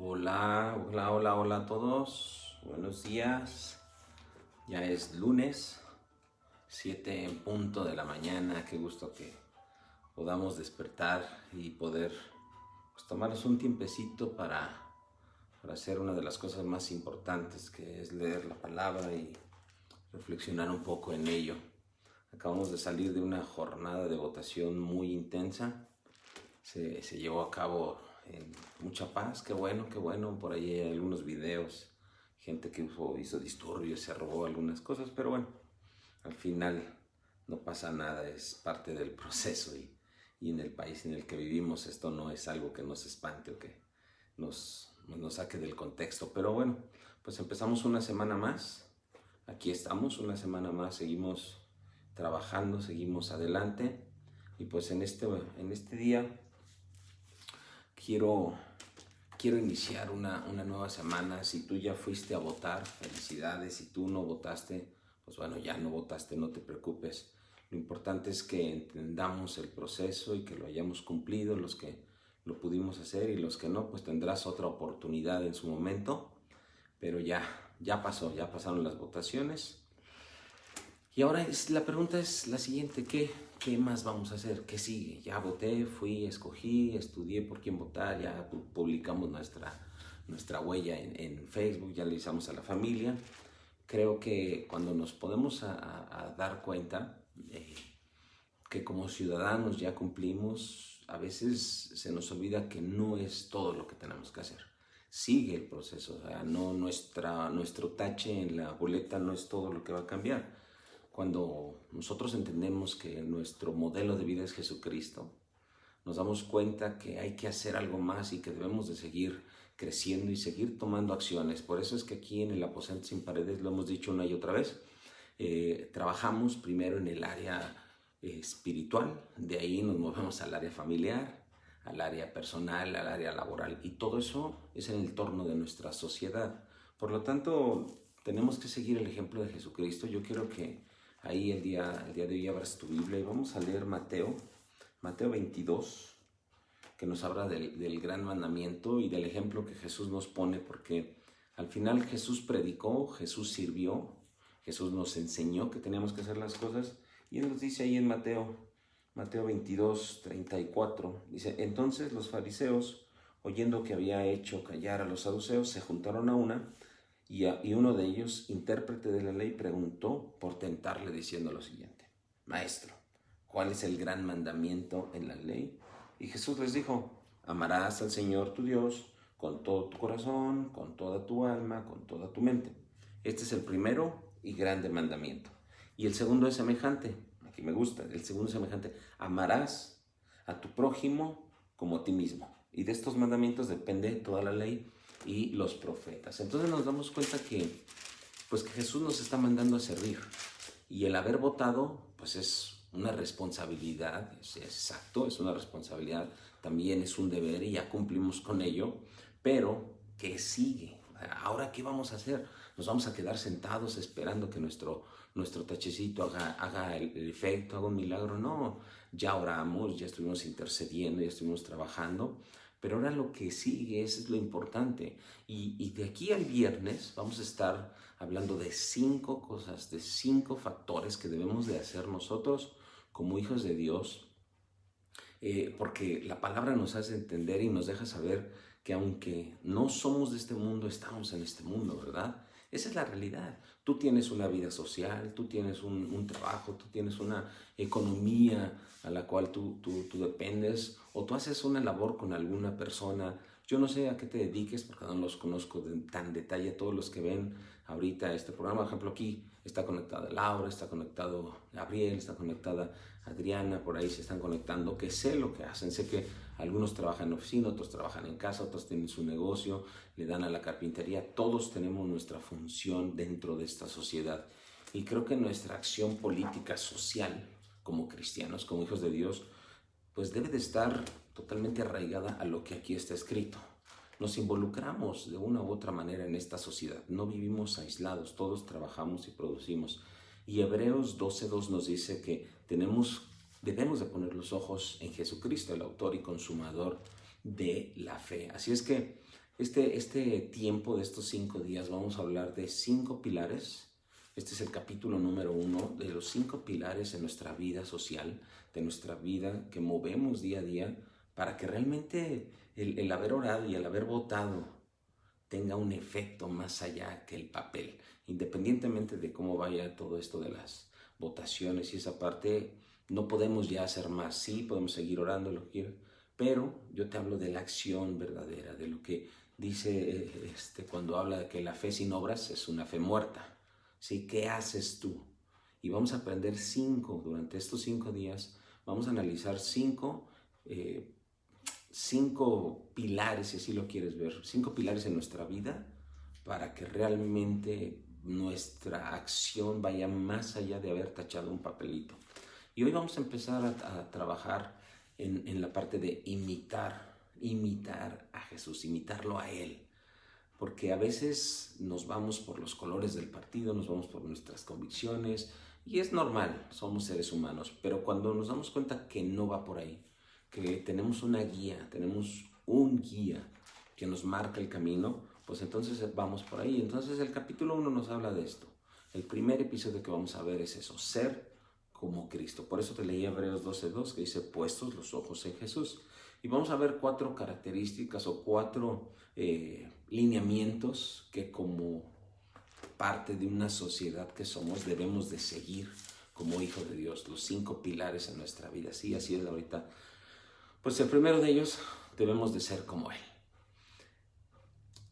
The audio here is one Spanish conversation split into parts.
Hola a todos. Buenos días. Ya es lunes, 7 en punto de la mañana. Qué gusto que podamos despertar y poder tomarnos un tiempecito para hacer una de las cosas más importantes, que es leer la palabra y reflexionar un poco en ello. Acabamos de salir de una jornada de votación muy intensa. Se llevó a cabo en mucha paz, qué bueno, por ahí hay algunos videos, gente que hizo disturbios, se robó algunas cosas, pero bueno, al final no pasa nada, es parte del proceso y en el país en el que vivimos esto no es algo que nos espante o que nos saque del contexto, pero bueno, pues empezamos una semana más, aquí estamos, una semana más, seguimos trabajando, seguimos adelante y pues en este día quiero iniciar una nueva semana. Si tú ya fuiste a votar, felicidades. Si tú no votaste, pues bueno, ya no votaste, no te preocupes. Lo importante es que entendamos el proceso y que lo hayamos cumplido, los que lo pudimos hacer, y los que no, pues tendrás otra oportunidad en su momento. Pero ya pasó, ya pasaron las votaciones. Y ahora la pregunta es la siguiente: ¿qué más vamos a hacer? ¿Qué sigue? Ya voté, fui, escogí, estudié por quién votar, ya publicamos nuestra huella en Facebook, ya le avisamos a la familia. Creo que cuando nos podemos a dar cuenta que como ciudadanos ya cumplimos, a veces se nos olvida que no es todo lo que tenemos que hacer. Sigue el proceso, o sea, no nuestro tache en la boleta no es todo lo que va a cambiar. Cuando nosotros entendemos que nuestro modelo de vida es Jesucristo, nos damos cuenta que hay que hacer algo más y que debemos de seguir creciendo y seguir tomando acciones. Por eso es que aquí en el Aposento Sin Paredes, lo hemos dicho una y otra vez, trabajamos primero en el área espiritual, de ahí nos movemos al área familiar, al área personal, al área laboral, y todo eso es en el entorno de nuestra sociedad. Por lo tanto, tenemos que seguir el ejemplo de Jesucristo. Yo quiero que ahí el día de hoy abras tu Biblia y vamos a leer Mateo 22, que nos habla del gran mandamiento y del ejemplo que Jesús nos pone, porque al final Jesús predicó, Jesús sirvió, Jesús nos enseñó que teníamos que hacer las cosas, y Él nos dice ahí en Mateo 22, 34, dice: entonces los fariseos, oyendo que había hecho callar a los saduceos, se juntaron a una, y uno de ellos, intérprete de la ley, preguntó por tentarle diciendo lo siguiente: Maestro, ¿cuál es el gran mandamiento en la ley? Y Jesús les dijo: amarás al Señor tu Dios con todo tu corazón, con toda tu alma, con toda tu mente. Este es el primero y grande mandamiento. Y el segundo es semejante, aquí me gusta, el segundo es semejante: amarás a tu prójimo como a ti mismo. Y de estos mandamientos depende toda la ley y los profetas. Entonces nos damos cuenta que Jesús nos está mandando a servir, y el haber votado pues es una responsabilidad, es exacto, es una responsabilidad, también es un deber y ya cumplimos con ello, pero ¿qué sigue? ¿Ahora qué vamos a hacer? ¿Nos vamos a quedar sentados esperando que nuestro tachecito haga el efecto, haga un milagro? No, ya oramos, ya estuvimos intercediendo, ya estuvimos trabajando, pero ahora lo que sigue, eso es lo importante. Y de aquí al viernes vamos a estar hablando de 5 cosas, de 5 factores que debemos de hacer nosotros como hijos de Dios, porque la palabra nos hace entender y nos deja saber que aunque no somos de este mundo, estamos en este mundo, ¿verdad? Esa es la realidad. Tú tienes una vida social, tú tienes un trabajo, tú tienes una economía a la cual tú dependes, o tú haces una labor con alguna persona. Yo no sé a qué te dediques, porque no los conozco tan detalle todos los que ven ahorita este programa. Por ejemplo, aquí está conectada Laura, está conectado Gabriel, está conectada Adriana, por ahí se están conectando, que sé lo que hacen. Sé que algunos trabajan en oficina, otros trabajan en casa, otros tienen su negocio, le dan a la carpintería. Todos tenemos nuestra función dentro de esta sociedad. Y creo que nuestra acción política social, como cristianos, como hijos de Dios, pues debe de estar totalmente arraigada a lo que aquí está escrito. Nos involucramos de una u otra manera en esta sociedad. No vivimos aislados, todos trabajamos y producimos. Y Hebreos 12:2 nos dice que debemos de poner los ojos en Jesucristo, el autor y consumador de la fe. Así es que Este tiempo de estos 5 días vamos a hablar de 5 pilares. Este es el capítulo número 1 de los 5 pilares en nuestra vida social, de nuestra vida que movemos día a día para que realmente el haber orado y el haber votado tenga un efecto más allá que el papel. Independientemente de cómo vaya todo esto de las votaciones y esa parte, no podemos ya hacer más. Sí, podemos seguir orando, lo que quieras, pero yo te hablo de la acción verdadera, de lo que dice cuando habla de que la fe sin obras es una fe muerta. ¿Sí? ¿Qué haces tú? Y vamos a aprender durante estos 5 días, vamos a analizar cinco pilares, si así lo quieres ver, 5 pilares en nuestra vida para que realmente nuestra acción vaya más allá de haber tachado un papelito. Y hoy vamos a empezar a trabajar en la parte de imitar a Jesús, imitarlo a Él. Porque a veces nos vamos por los colores del partido, nos vamos por nuestras convicciones, y es normal, somos seres humanos, pero cuando nos damos cuenta que no va por ahí, que tenemos una guía, tenemos un guía que nos marca el camino, pues entonces vamos por ahí. Entonces el capítulo 1 nos habla de esto. El primer episodio que vamos a ver es eso, ser como Cristo. Por eso te leí Hebreos 12:2 que dice, puestos los ojos en Jesús. Y vamos a ver 4 características o 4 lineamientos que como parte de una sociedad que somos debemos de seguir como hijo de Dios, los 5 pilares en nuestra vida. Sí, así es ahorita. Pues el primero de ellos, debemos de ser como Él.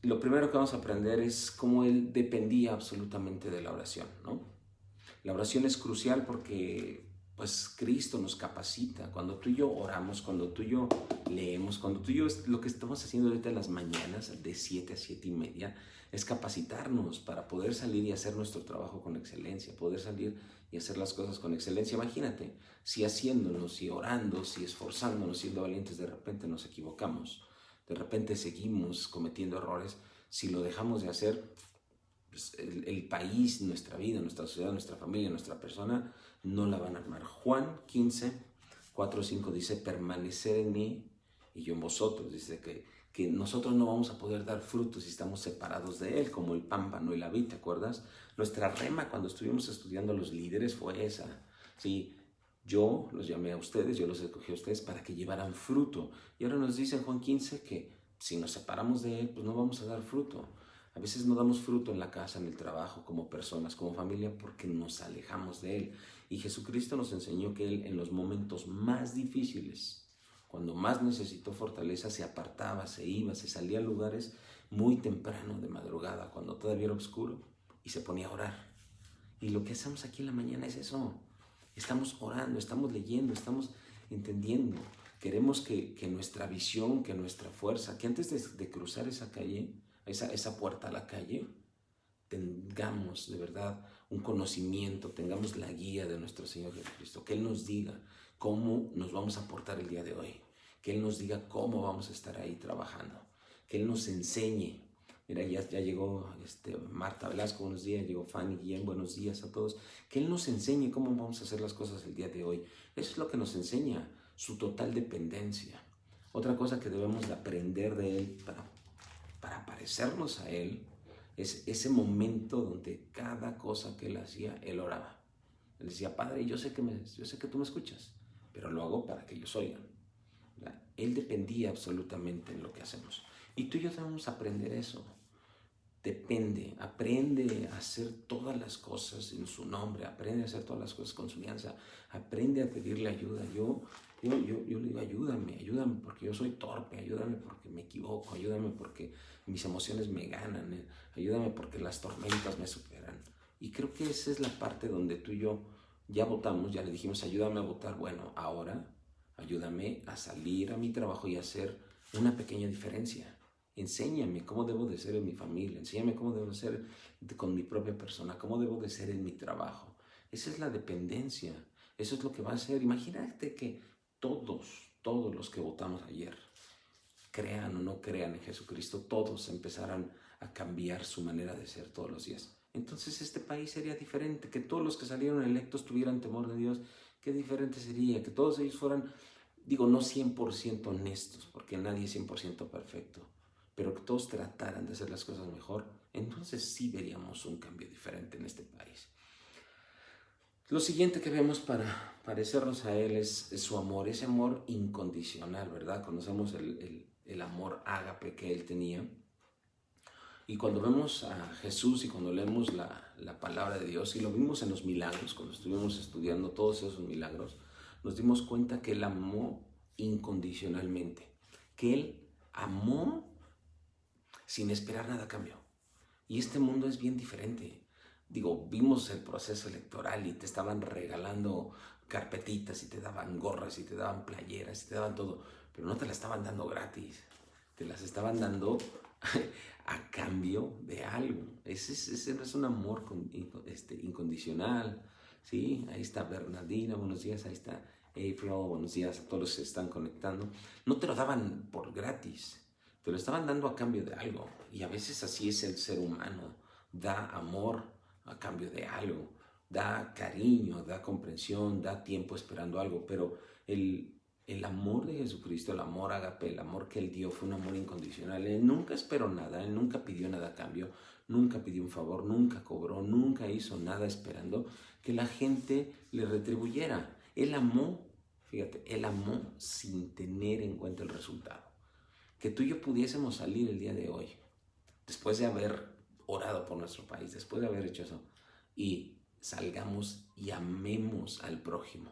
Lo primero que vamos a aprender es cómo Él dependía absolutamente de la oración, ¿no? La oración es crucial porque pues Cristo nos capacita. Cuando tú y yo oramos, cuando tú y yo leemos, cuando tú y yo, lo que estamos haciendo ahorita en las mañanas de 7 a 7:30, es capacitarnos para poder salir y hacer nuestro trabajo con excelencia, poder salir y hacer las cosas con excelencia. Imagínate, si haciéndonos, si orando, si esforzándonos, siendo valientes, de repente nos equivocamos, de repente seguimos cometiendo errores, si lo dejamos de hacer, pues el país, nuestra vida, nuestra sociedad, nuestra familia, nuestra persona, no la van a armar. Juan 15:4-5 dice, permanecer en mí y yo en vosotros. Dice que nosotros no vamos a poder dar frutos si estamos separados de Él, como el pámpano y la vid, ¿te acuerdas? Nuestra rema cuando estuvimos estudiando a los líderes fue esa. Sí, yo los llamé a ustedes, yo los escogí a ustedes para que llevaran fruto. Y ahora nos dice en Juan 15 que si nos separamos de Él, pues no vamos a dar fruto. A veces no damos fruto en la casa, en el trabajo, como personas, como familia, porque nos alejamos de Él. Y Jesucristo nos enseñó que Él en los momentos más difíciles, cuando más necesitó fortaleza, se apartaba, se iba, se salía a lugares muy temprano de madrugada, cuando todavía era oscuro, y se ponía a orar. Y lo que hacemos aquí en la mañana es eso. Estamos orando, estamos leyendo, estamos entendiendo. Queremos que nuestra visión, que nuestra fuerza, que antes de cruzar esa calle, esa puerta a la calle, tengamos de verdad un conocimiento, tengamos la guía de nuestro Señor Jesucristo, que Él nos diga cómo nos vamos a portar el día de hoy, que Él nos diga cómo vamos a estar ahí trabajando, que Él nos enseñe. Mira, ya llegó Marta Velasco, buenos días, llegó Fanny Guillén, buenos días a todos. Que Él nos enseñe cómo vamos a hacer las cosas el día de hoy. Eso es lo que nos enseña, su total dependencia. Otra cosa que debemos de aprender de Él para parecernos a Él es ese momento donde cada cosa que Él hacía, Él oraba. Él decía, Padre, yo sé que tú me escuchas, pero lo hago para que ellos oigan. ¿Verdad? Él dependía absolutamente en lo que hacemos. Y tú y yo debemos aprender eso. Aprende a hacer todas las cosas en su nombre, aprende a hacer todas las cosas con su alianza, aprende a pedirle ayuda. Yo le digo, ayúdame porque yo soy torpe, ayúdame porque me equivoco, ayúdame porque mis emociones me ganan, ayúdame porque las tormentas me superan. Y creo que esa es la parte donde tú y yo ya votamos, ya le dijimos, ayúdame a votar. Bueno, ahora ayúdame a salir a mi trabajo y hacer una pequeña diferencia. Enséñame cómo debo de ser en mi familia, enséñame cómo debo de ser con mi propia persona, cómo debo de ser en mi trabajo. Esa es la dependencia, eso es lo que va a ser. Imagínate que todos los que votamos ayer, crean o no crean en Jesucristo, todos empezaran a cambiar su manera de ser todos los días. Entonces este país sería diferente, que todos los que salieron electos tuvieran temor de Dios. Qué diferente sería, que todos ellos fueran, no 100% honestos, porque nadie es 100% perfecto, pero que todos trataran de hacer las cosas mejor, entonces sí veríamos un cambio diferente en este país. Lo siguiente que vemos para parecernos a Él es su amor, ese amor incondicional, ¿verdad? Conocemos el amor ágape que Él tenía. Y cuando vemos a Jesús y cuando leemos la palabra de Dios y lo vimos en los milagros, cuando estuvimos estudiando todos esos milagros, nos dimos cuenta que Él amó incondicionalmente, que Él amó sin esperar nada a cambio. Y este mundo es bien diferente. Digo, vimos el proceso electoral y te estaban regalando carpetitas y te daban gorras y te daban playeras y te daban todo, pero no te las estaban dando gratis, te las estaban dando a cambio de algo. Ese no es un amor incondicional, ¿sí? Ahí está Bernardina, buenos días, ahí está April, buenos días a todos los que se están conectando. No te lo daban por gratis, te lo estaban dando a cambio de algo. Y a veces así es el ser humano, da amor a cambio de algo, da cariño, da comprensión, da tiempo esperando algo, pero el amor de Jesucristo, el amor ágape, el amor que Él dio fue un amor incondicional. Él nunca esperó nada, Él nunca pidió nada a cambio, nunca pidió un favor, nunca cobró, nunca hizo nada esperando que la gente le retribuyera. Él amó, fíjate, Él amó sin tener en cuenta el resultado. Que tú y yo pudiésemos salir el día de hoy, después de haber orado por nuestro país, después de haber hecho eso, y salgamos y amemos al prójimo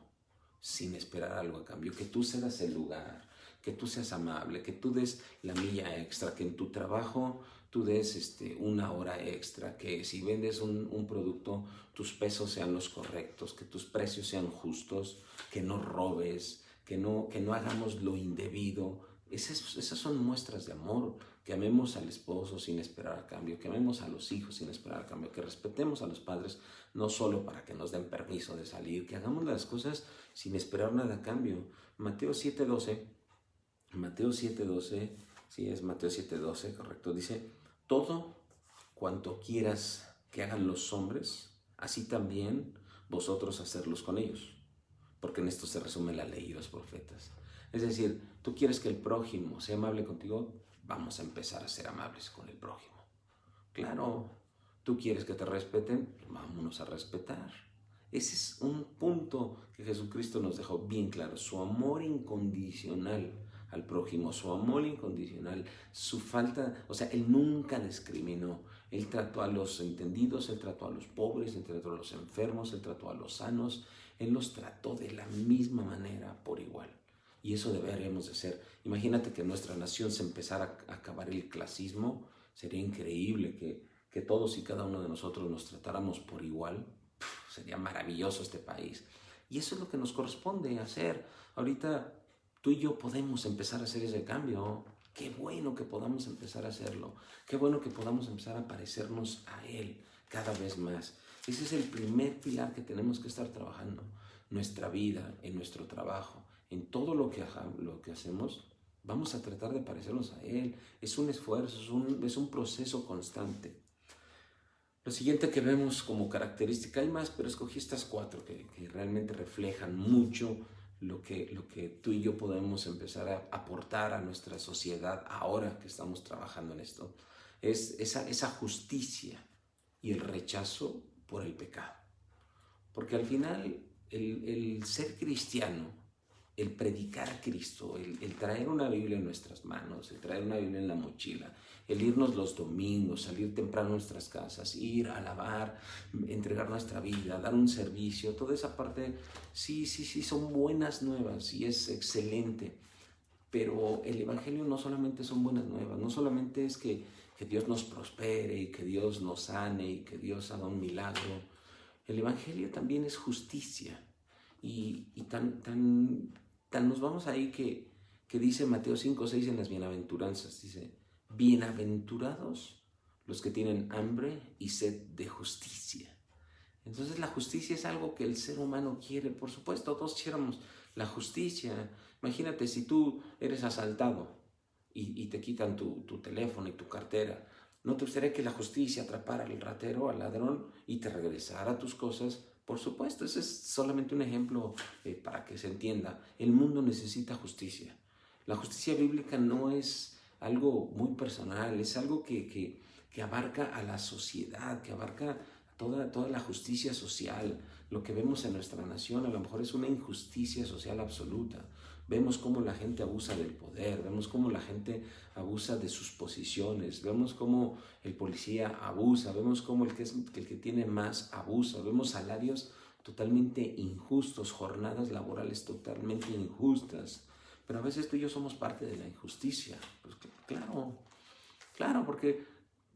sin esperar algo a cambio, que tú cedas el lugar, que tú seas amable, que tú des la milla extra, que en tu trabajo tú des una hora extra, que si vendes un producto, tus pesos sean los correctos, que tus precios sean justos, que no robes, que no hagamos lo indebido. Esas son muestras de amor, que amemos al esposo sin esperar a cambio, que amemos a los hijos sin esperar a cambio, que respetemos a los padres no solo para que nos den permiso de salir, que hagamos las cosas sin esperar nada a cambio. Mateo 7:12, sí es Mateo 7:12, correcto, dice, todo cuanto quieras que hagan los hombres, así también vosotros hacerlos con ellos, porque en esto se resume la ley y los profetas. Es decir, tú quieres que el prójimo sea amable contigo, vamos a empezar a ser amables con el prójimo. Claro, tú quieres que te respeten, vámonos a respetar. Ese es un punto que Jesucristo nos dejó bien claro, su amor incondicional al prójimo, su amor incondicional, su falta, o sea, Él nunca discriminó. Él trató a los entendidos, Él trató a los pobres, Él trató a los enfermos, Él trató a los sanos, Él los trató de la misma manera por igual. Y eso deberíamos de ser. Imagínate que en nuestra nación se empezara a acabar el clasismo. Sería increíble que todos y cada uno de nosotros nos tratáramos por igual. Sería maravilloso este país. Y eso es lo que nos corresponde hacer. Ahorita tú y yo podemos empezar a hacer ese cambio. Qué bueno que podamos empezar a hacerlo. Qué bueno que podamos empezar a parecernos a Él cada vez más. Ese es el primer pilar que tenemos que estar trabajando. Nuestra vida, en nuestro trabajo, en todo lo que hacemos, vamos a tratar de parecernos a Él. Es un esfuerzo, es un proceso constante. Lo siguiente que vemos como característica, hay más, pero escogí estas 4 que realmente reflejan mucho lo que tú y yo podemos empezar a aportar a nuestra sociedad ahora que estamos trabajando en esto. Es esa justicia y el rechazo por el pecado. Porque al final el ser cristiano, el predicar a Cristo, el traer una Biblia en nuestras manos, el traer una Biblia en la mochila, el irnos los domingos, salir temprano a nuestras casas, ir a alabar, entregar nuestra vida, dar un servicio, toda esa parte, sí, son buenas nuevas y es excelente. Pero el Evangelio no solamente son buenas nuevas, no solamente es que Dios nos prospere y que Dios nos sane y que Dios haga un milagro. El Evangelio también es justicia. Y tan nos vamos ahí que dice Mateo 5:6 en las bienaventuranzas, dice, bienaventurados los que tienen hambre y sed de justicia. Entonces la justicia es algo que el ser humano quiere, por supuesto, todos quisiéramos la justicia. Imagínate si tú eres asaltado y te quitan tu teléfono y tu cartera. ¿No te gustaría que la justicia atrapara al ratero, al ladrón y te regresara tus cosas? Por supuesto, ese es solamente un ejemplo para que se entienda. El mundo necesita justicia. La justicia bíblica no es algo muy personal, es algo que abarca a la sociedad, que abarca toda la justicia social. Lo que vemos en nuestra nación a lo mejor es una injusticia social absoluta. Vemos cómo la gente abusa del poder, vemos cómo la gente abusa de sus posiciones, vemos cómo el policía abusa, vemos cómo el que tiene más abusa, vemos salarios totalmente injustos, jornadas laborales totalmente injustas. Pero a veces tú y yo somos parte de la injusticia. Pues claro, claro, porque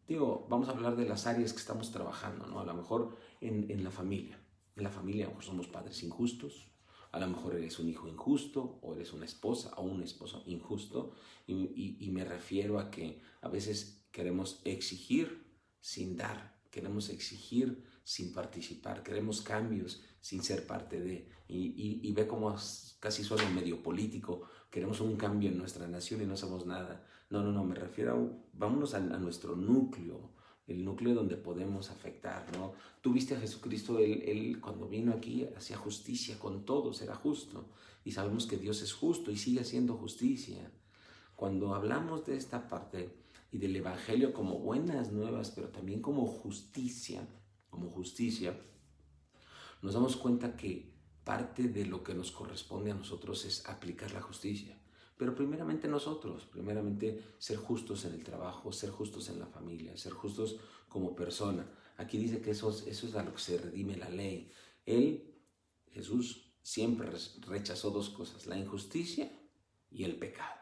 digo, vamos a hablar de las áreas que estamos trabajando, ¿no? A lo mejor en la familia. En la familia a lo mejor somos padres injustos, a lo mejor eres un hijo injusto, o eres una esposa o un esposo injusto, y me refiero a que a veces queremos exigir sin dar, queremos exigir sin participar, queremos cambios sin ser parte de, y ve cómo casi suena medio político, queremos un cambio en nuestra nación y no hacemos nada. No, me refiero vámonos a nuestro núcleo, el núcleo donde podemos afectar, ¿no? Tú viste a Jesucristo, él cuando vino aquí hacía justicia con todos, era justo. Y sabemos que Dios es justo y sigue haciendo justicia. Cuando hablamos de esta parte y del Evangelio como buenas nuevas, pero también como justicia, nos damos cuenta que parte de lo que nos corresponde a nosotros es aplicar la justicia. Pero primeramente nosotros, primeramente ser justos en el trabajo, ser justos en la familia, ser justos como persona. Aquí dice que eso es a lo que se redime la ley. Jesús, siempre rechazó dos cosas, la injusticia y el pecado.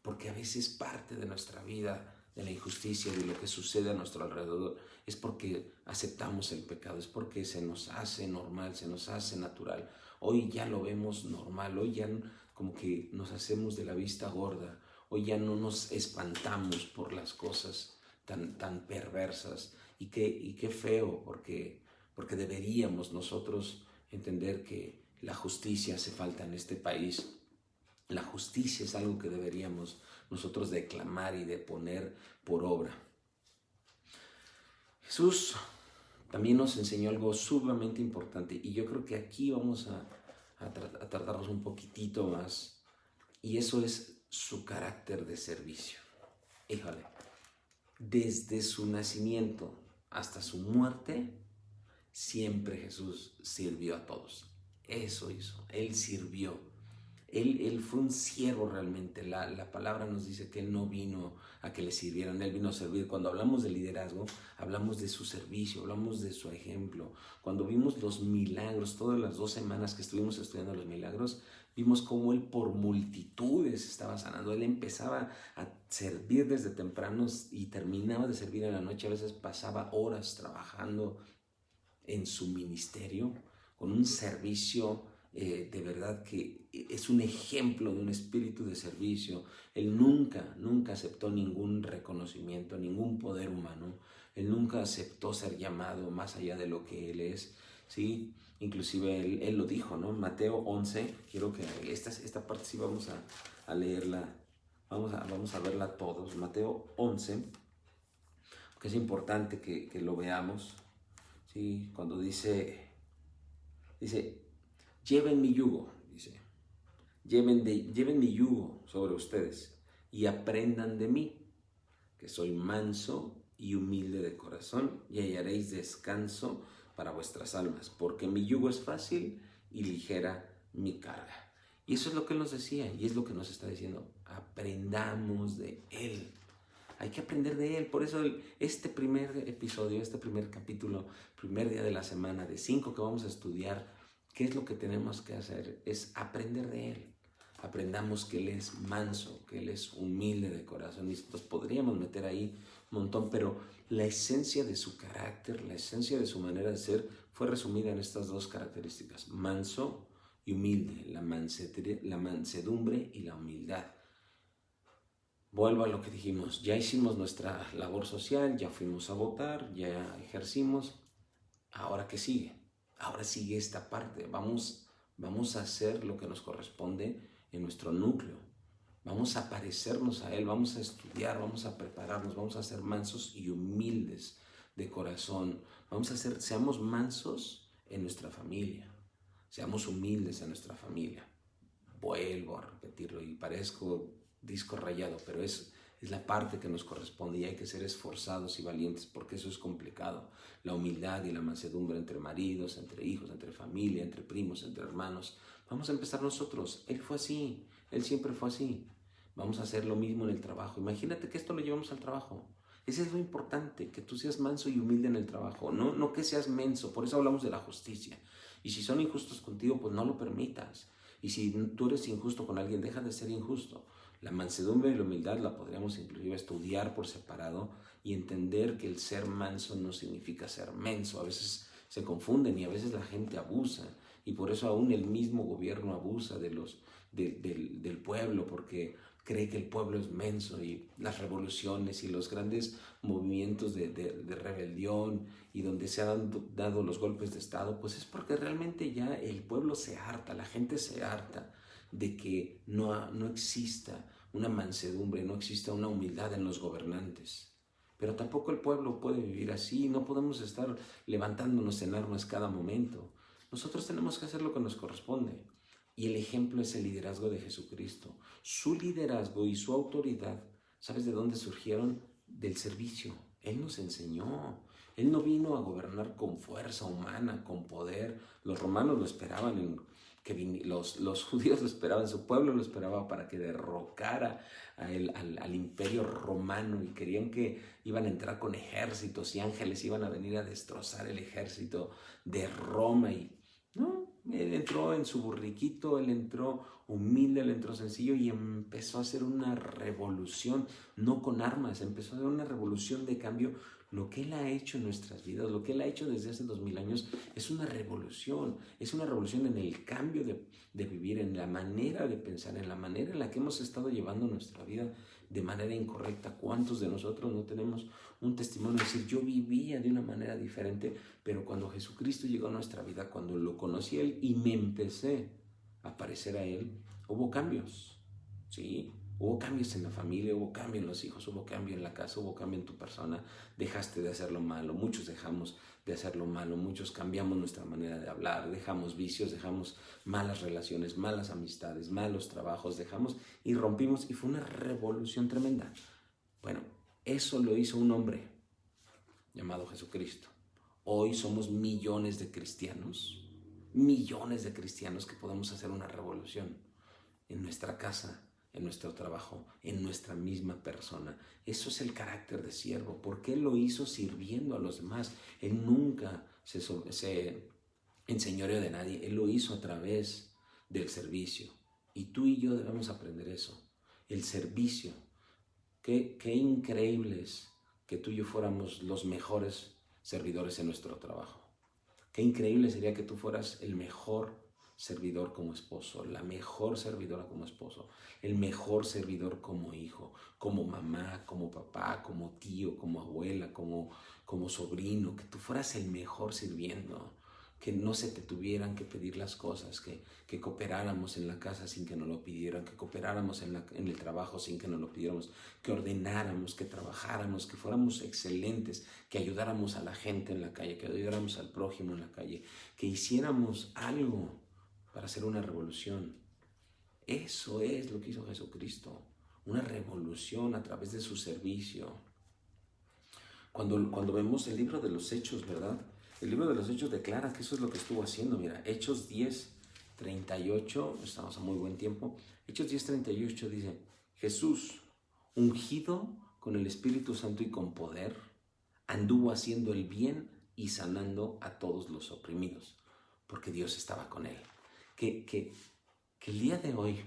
Porque a veces parte de nuestra vida, de la injusticia, de lo que sucede a nuestro alrededor, es porque aceptamos el pecado, es porque se nos hace normal, se nos hace natural. Hoy ya lo vemos normal, hoy ya como que nos hacemos de la vista gorda, hoy ya no nos espantamos por las cosas tan perversas. Y qué feo, porque deberíamos nosotros entender que la justicia hace falta en este país. La justicia es algo que deberíamos nosotros declamar y de poner por obra. Jesús también nos enseñó algo sumamente importante, y yo creo que aquí vamos a tratarnos un poquitito más, y eso es su carácter de servicio. Híjole, desde su nacimiento hasta su muerte, siempre Jesús sirvió a todos. Eso hizo, Él sirvió. Él fue un siervo realmente. La palabra nos dice que Él no vino a que le sirvieran, Él vino a servir. Cuando hablamos de liderazgo, hablamos de su servicio, hablamos de su ejemplo. Cuando vimos los milagros, todas las 2 semanas que estuvimos estudiando los milagros, vimos cómo Él por multitudes estaba sanando. Él empezaba a servir desde temprano y terminaba de servir en la noche. A veces pasaba horas trabajando en su ministerio con un servicio de verdad que es un ejemplo de un espíritu de servicio. Él nunca aceptó ningún reconocimiento, ningún poder humano. Él nunca aceptó ser llamado más allá de lo que Él es, ¿sí? Inclusive él lo dijo, ¿no? Mateo 11, quiero que esta parte sí vamos a leerla, vamos a verla todos. Mateo 11, que es importante que lo veamos, ¿sí? Cuando dice, lleven mi yugo, dice, lleven mi yugo sobre ustedes y aprendan de mí, que soy manso y humilde de corazón, y hallaréis descanso para vuestras almas, porque mi yugo es fácil y ligera mi carga. Y eso es lo que Él nos decía, y es lo que nos está diciendo, aprendamos de Él. Hay que aprender de Él. Por eso este primer episodio, este primer capítulo, primer día de la semana, de 5 que vamos a estudiar, ¿qué es lo que tenemos que hacer? Es aprender de Él. Aprendamos que Él es manso, que Él es humilde de corazón. Y nos podríamos meter ahí un montón, pero la esencia de su carácter, la esencia de su manera de ser, fue resumida en estas 2 características: manso y humilde, la mansedumbre y la humildad. Vuelvo a lo que dijimos, ya hicimos nuestra labor social, ya fuimos a votar, ya ejercimos. ¿Ahora qué sigue? Ahora sigue esta parte. Vamos a hacer lo que nos corresponde en nuestro núcleo. Vamos a parecernos a Él, vamos a estudiar, vamos a prepararnos, vamos a ser mansos y humildes de corazón. Seamos mansos en nuestra familia, seamos humildes en nuestra familia. Vuelvo a repetirlo y parezco disco rayado, pero es es la parte que nos corresponde y hay que ser esforzados y valientes porque eso es complicado. La humildad y la mansedumbre entre maridos, entre hijos, entre familia, entre primos, entre hermanos. Vamos a empezar nosotros. Él fue así, él siempre fue así. Vamos a hacer lo mismo en el trabajo. Imagínate que esto lo llevamos al trabajo. Ese es lo importante, que tú seas manso y humilde en el trabajo, no que seas menso. Por eso hablamos de la justicia. Y si son injustos contigo, pues no lo permitas. Y si tú eres injusto con alguien, deja de ser injusto. La mansedumbre y la humildad la podríamos inclusive estudiar por separado y entender que el ser manso no significa ser menso. A veces se confunden y a veces la gente abusa. Y por eso aún el mismo gobierno abusa del pueblo, porque cree que el pueblo es menso, y las revoluciones y los grandes movimientos de rebelión y donde se han dado los golpes de Estado, pues es porque realmente ya el pueblo se harta, la gente se harta de que no exista una mansedumbre, no exista una humildad en los gobernantes. Pero tampoco el pueblo puede vivir así, no podemos estar levantándonos en armas cada momento. Nosotros tenemos que hacer lo que nos corresponde. Y el ejemplo es el liderazgo de Jesucristo. Su liderazgo y su autoridad, ¿sabes de dónde surgieron? Del servicio. Él nos enseñó. Él no vino a gobernar con fuerza humana, con poder. Los romanos lo esperaban, los judíos lo esperaban, su pueblo lo esperaba para que derrocara al imperio romano, y querían que iban a entrar con ejércitos y ángeles iban a venir a destrozar el ejército de Roma. Y no, él entró en su burriquito, él entró humilde, él entró sencillo y empezó a hacer una revolución, no con armas, empezó a hacer una revolución de cambio. Lo que él ha hecho en nuestras vidas, lo que él ha hecho desde hace 2000 años, es una revolución en el cambio de vivir, en la manera de pensar, en la manera en la que hemos estado llevando nuestra vida de manera incorrecta. ¿Cuántos de nosotros no tenemos un testimonio de decir, yo vivía de una manera diferente, pero cuando Jesucristo llegó a nuestra vida, cuando lo conocí a él y me empecé a parecer a él, hubo cambios, ¿sí? Hubo cambios en la familia, hubo cambio en los hijos, hubo cambio en la casa, hubo cambio en tu persona. Dejaste de hacer lo malo, muchos dejamos de hacer lo malo, muchos cambiamos nuestra manera de hablar, dejamos vicios, dejamos malas relaciones, malas amistades, malos trabajos, dejamos y rompimos, y fue una revolución tremenda. Bueno, eso lo hizo un hombre llamado Jesucristo. Hoy somos millones de cristianos que podemos hacer una revolución en nuestra casa, en nuestro trabajo, en nuestra misma persona. Eso es el carácter de siervo, porque él lo hizo sirviendo a los demás. Él nunca se enseñoreó de nadie, él lo hizo a través del servicio. Y tú y yo debemos aprender eso, el servicio. Qué increíble es que tú y yo fuéramos los mejores servidores en nuestro trabajo. Qué increíble sería que tú fueras el mejor servidor como esposo, la mejor servidora como esposo, el mejor servidor como hijo, como mamá, como papá, como tío, como abuela, como sobrino, que tú fueras el mejor sirviendo, que no se te tuvieran que pedir las cosas, que cooperáramos en la casa sin que nos lo pidieran, que cooperáramos en el trabajo sin que nos lo pidiéramos, que ordenáramos, que trabajáramos, que fuéramos excelentes, que ayudáramos a la gente en la calle, que ayudáramos al prójimo en la calle, que hiciéramos algo para hacer una revolución. Eso es lo que hizo Jesucristo, una revolución a través de su servicio. Cuando vemos el libro de los Hechos, ¿verdad? El libro de los Hechos declara que eso es lo que estuvo haciendo. Mira, Hechos 10:38, estamos a muy buen tiempo. Hechos 10:38 dice, Jesús, ungido con el Espíritu Santo y con poder, anduvo haciendo el bien y sanando a todos los oprimidos, porque Dios estaba con él. Que el día de hoy,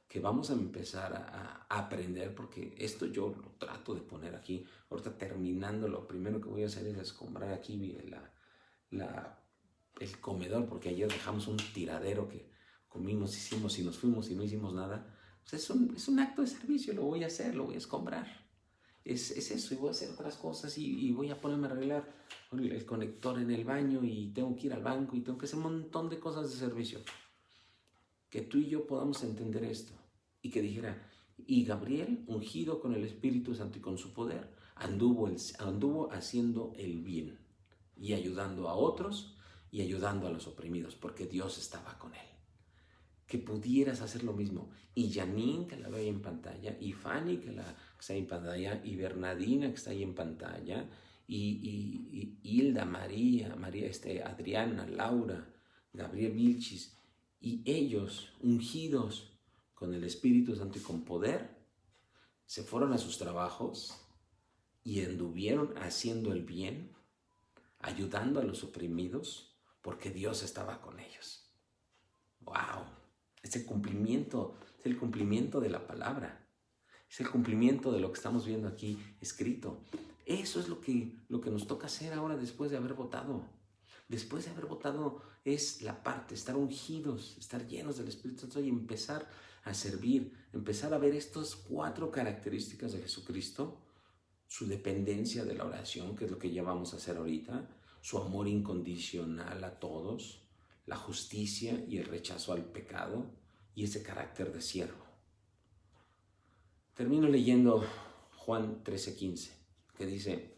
que vamos a empezar a aprender, porque esto yo lo trato de poner aquí, ahorita terminando, lo primero que voy a hacer es escombrar aquí el comedor, porque ayer dejamos un tiradero que comimos, hicimos y nos fuimos y no hicimos nada. Pues es un acto de servicio, lo voy a hacer, lo voy a escombrar. Es eso, y voy a hacer otras cosas y voy a ponerme a arreglar el conector en el baño y tengo que ir al banco y tengo que hacer un montón de cosas de servicio. Que tú y yo podamos entender esto y que dijera, y Gabriel, ungido con el Espíritu Santo y con su poder, anduvo haciendo el bien y ayudando a otros y ayudando a los oprimidos, porque Dios estaba con él. que pudieras hacer lo mismo. Y Janine, que la veo ahí en pantalla, y Fanny, que está ahí en pantalla, y Bernardina, que está ahí en pantalla, y Hilda, María, Adriana, Laura, Gabriel Vilchis, y ellos, ungidos con el Espíritu Santo y con poder, se fueron a sus trabajos y anduvieron haciendo el bien, ayudando a los oprimidos, porque Dios estaba con ellos. ¡Wow! Es el cumplimiento de la palabra. Es el cumplimiento de lo que estamos viendo aquí escrito. Eso es lo que nos toca hacer ahora después de haber votado. Después de haber votado es la parte, estar ungidos, estar llenos del Espíritu Santo y empezar a servir, empezar a ver estas 4 características de Jesucristo: su dependencia de la oración, que es lo que ya vamos a hacer ahorita, su amor incondicional a todos, la justicia y el rechazo al pecado, y ese carácter de siervo. Termino leyendo Juan 13:15, que dice,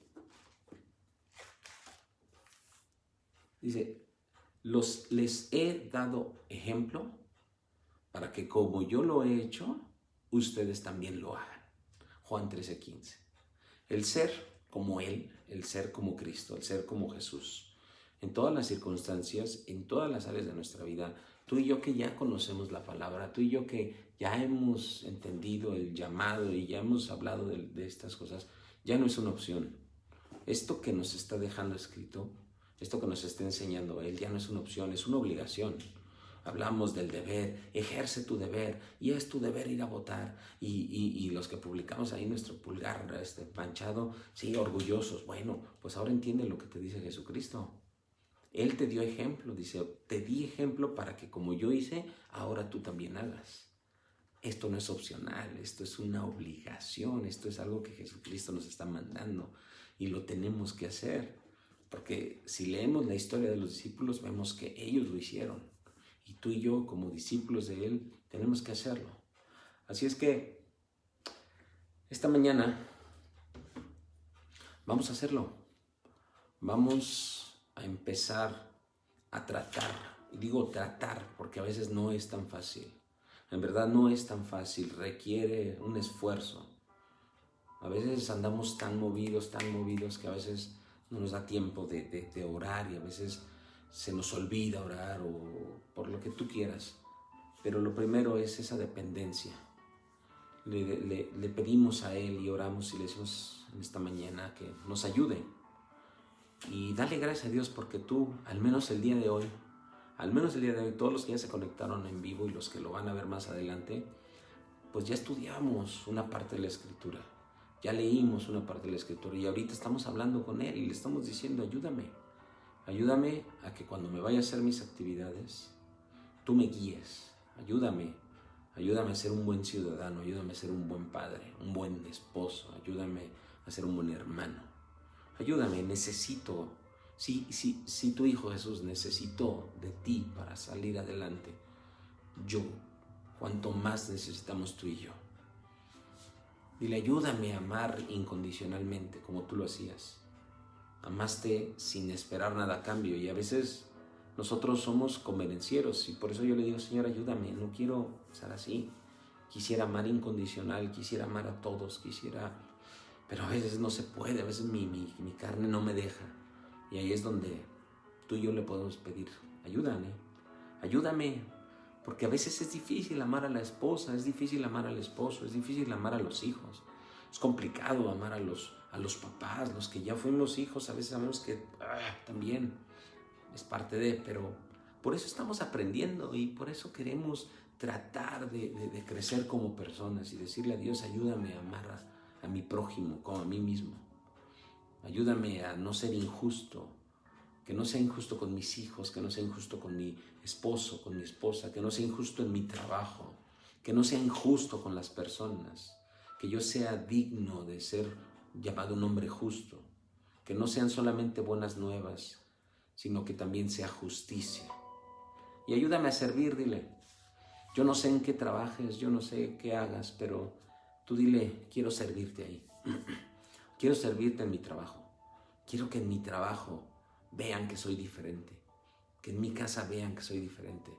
les he dado ejemplo para que como yo lo he hecho, ustedes también lo hagan. Juan 13:15. El ser como Él, el ser como Cristo, el ser como Jesús, en todas las circunstancias, en todas las áreas de nuestra vida, tú y yo que ya conocemos la palabra, tú y yo que ya hemos entendido el llamado y ya hemos hablado de estas cosas, ya no es una opción. Esto que nos está dejando escrito, esto que nos está enseñando Él, ya no es una opción, es una obligación. Hablamos del deber, ejerce tu deber, y es tu deber ir a votar. Y los que publicamos ahí nuestro pulgar manchado, sí, orgullosos. Bueno, pues ahora entiende lo que te dice Jesucristo. Él te dio ejemplo, dice, te di ejemplo para que como yo hice, ahora tú también hagas. Esto no es opcional, esto es una obligación, esto es algo que Jesucristo nos está mandando y lo tenemos que hacer. Porque si leemos la historia de los discípulos, vemos que ellos lo hicieron. Y tú y yo, como discípulos de Él, tenemos que hacerlo. Así es que esta mañana vamos a hacerlo. Vamos a empezar a tratar. Y digo tratar porque a veces no es tan fácil. En verdad no es tan fácil, requiere un esfuerzo. A veces andamos tan movidos que a veces no nos da tiempo de orar, y a veces se nos olvida orar o por lo que tú quieras. Pero lo primero es esa dependencia. Le pedimos a Él y oramos y le decimos en esta mañana que nos ayude. Y dale gracias a Dios porque tú, al menos el día de hoy, todos los que ya se conectaron en vivo y los que lo van a ver más adelante, pues ya estudiamos una parte de la Escritura. Ya leímos una parte de la Escritura y ahorita estamos hablando con Él y le estamos diciendo, ayúdame a que cuando me vaya a hacer mis actividades, tú me guíes, ayúdame a ser un buen ciudadano, ayúdame a ser un buen padre, un buen esposo, ayúdame a ser un buen hermano, ayúdame, necesito, si tu Hijo Jesús necesitó de ti para salir adelante, cuanto más necesitamos tú y yo. Dile, ayúdame a amar incondicionalmente como tú lo hacías. Amaste sin esperar nada a cambio, y a veces nosotros somos convenencieros y por eso yo le digo, Señor, ayúdame, no quiero ser así. Quisiera amar incondicional, quisiera amar a todos, pero a veces no se puede, a veces mi carne no me deja. Y ahí es donde tú y yo le podemos pedir, ayúdame, porque a veces es difícil amar a la esposa, es difícil amar al esposo, es difícil amar a los hijos. Es complicado amar a los papás, los que ya fuimos hijos, a veces sabemos que también es parte de, pero por eso estamos aprendiendo y por eso queremos tratar de crecer como personas y decirle a Dios, ayúdame a amar a mi prójimo como a mí mismo. Ayúdame a no ser injusto, que no sea injusto con mis hijos, que no sea injusto con mi esposo, con mi esposa, que no sea injusto en mi trabajo, que no sea injusto con las personas, que yo sea digno de ser llamado un hombre justo, que no sean solamente buenas nuevas, sino que también sea justicia. Y ayúdame a servir, dile. Yo no sé en qué trabajes, yo no sé qué hagas, pero tú dile, quiero servirte ahí. Quiero servirte en mi trabajo. Quiero que en mi trabajo vean que soy diferente. Que en mi casa vean que soy diferente.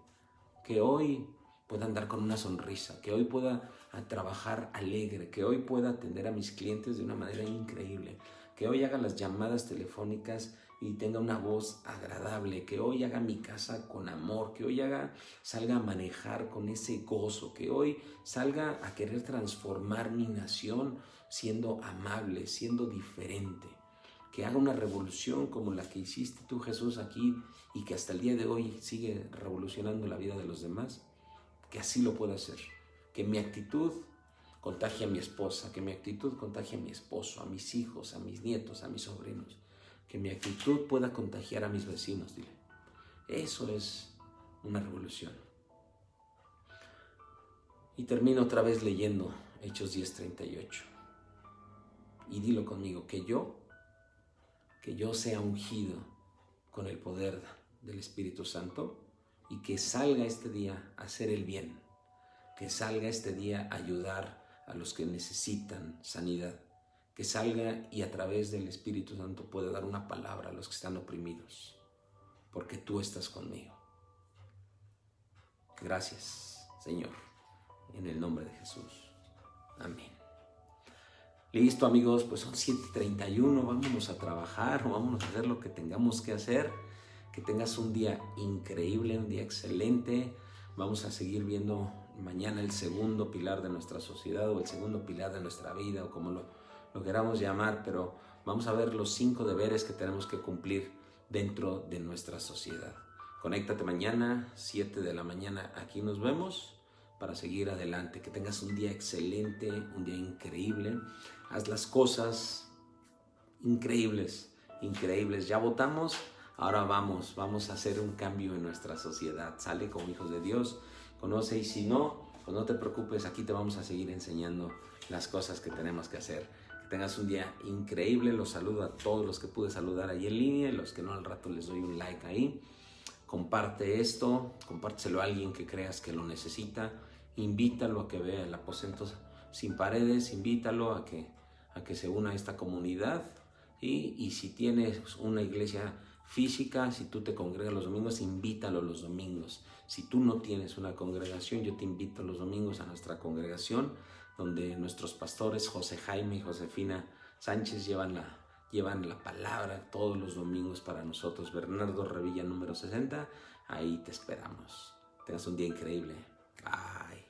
Que hoy pueda andar con una sonrisa, que hoy pueda trabajar alegre, que hoy pueda atender a mis clientes de una manera increíble, que hoy haga las llamadas telefónicas y tenga una voz agradable, que hoy haga mi casa con amor, que hoy salga a manejar con ese gozo, que hoy salga a querer transformar mi nación siendo amable, siendo diferente, que haga una revolución como la que hiciste tú, Jesús, aquí y que hasta el día de hoy sigue revolucionando la vida de los demás, que así lo pueda hacer, que mi actitud contagie a mi esposa, que mi actitud contagie a mi esposo, a mis hijos, a mis nietos, a mis sobrinos, que mi actitud pueda contagiar a mis vecinos, dile. Eso es una revolución. Y termino otra vez leyendo Hechos 10:38. Y dilo conmigo, que yo sea ungido con el poder del Espíritu Santo y que salga este día a hacer el bien, que salga este día a ayudar a los que necesitan sanidad, que salga y a través del Espíritu Santo pueda dar una palabra a los que están oprimidos, porque tú estás conmigo. Gracias, Señor, en el nombre de Jesús. Amén. Listo, amigos, pues son 7:31, vámonos a trabajar, vámonos a hacer lo que tengamos que hacer. Que tengas un día increíble, un día excelente. Vamos a seguir viendo mañana el segundo pilar de nuestra sociedad o el segundo pilar de nuestra vida o como lo queramos llamar, pero vamos a ver los 5 deberes que tenemos que cumplir dentro de nuestra sociedad. Conéctate mañana, 7 de la mañana, aquí nos vemos para seguir adelante. Que tengas un día excelente, un día increíble. Haz las cosas increíbles. Ya votamos, ahora vamos a hacer un cambio en nuestra sociedad. Sale como hijos de Dios, conoce, y si no, pues no te preocupes, aquí te vamos a seguir enseñando las cosas que tenemos que hacer. Que tengas un día increíble. Los saludo a todos los que pude saludar ahí en línea y los que no, al rato les doy un like ahí. Comparte esto, compárteselo a alguien que creas que lo necesita. Invítalo a que vea el Aposento Sin Paredes, invítalo a que se una a esta comunidad. Y si tienes una iglesia física, si tú te congregas los domingos, invítalo los domingos. Si tú no tienes una congregación, yo te invito los domingos a nuestra congregación, donde nuestros pastores José Jaime y Josefina Sánchez llevan la palabra todos los domingos para nosotros. Bernardo Revilla número 60, ahí te esperamos. Tengas un día increíble. Bye.